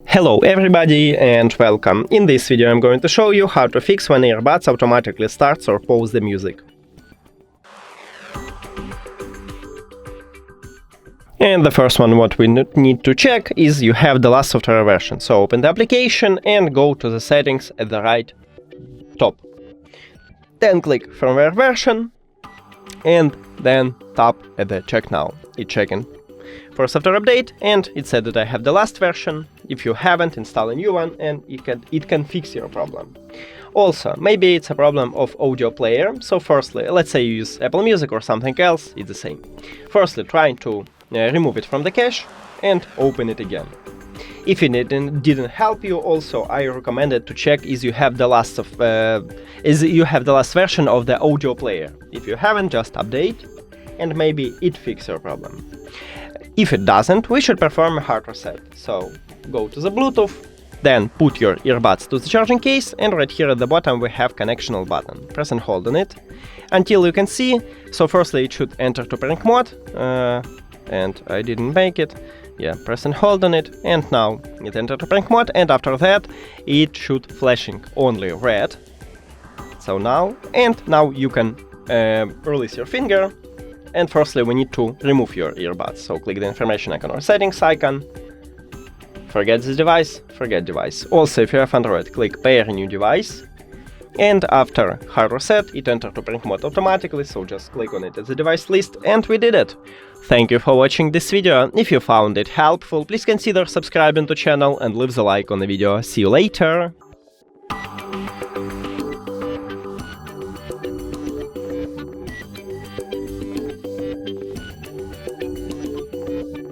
Hello everybody and welcome. In this video I'm going to show you how to fix when earbuds automatically starts or pause the music. And the first one what we need to check is you have the last software version. So open the application and go to the settings at the right top. Then click firmware version and then tap at the check now. It's checking for software update and it said that I have the last version. If you haven't, install a new one and it can fix your problem. Also, maybe it's a problem of audio player. So firstly, let's say you use Apple Music or something else, it's the same. Firstly, try to remove it from the cache and open it again. If it didn't help you, also I recommended to check is you have the last version of the audio player. If you haven't, just update and maybe it fixes your problem. If it doesn't, we should perform a hard reset. So go to the Bluetooth, then put your earbuds to the charging case, and right here at the bottom we have connectional button. Press and hold on it until you can see. So firstly it should enter to prank mode, and I didn't make it. Yeah, press and hold on it, and now it entered to prank mode, and after that it should flashing only red. So now you can release your finger. And firstly, we need to remove your earbuds. So click the information icon or settings icon. Forget this device, forget device. Also, if you have Android, click pair new device. And after hard reset, it entered to prank mode automatically. So just click on it at the device list and we did it. Thank you for watching this video. If you found it helpful, please consider subscribing to the channel and leave the like on the video. See you later.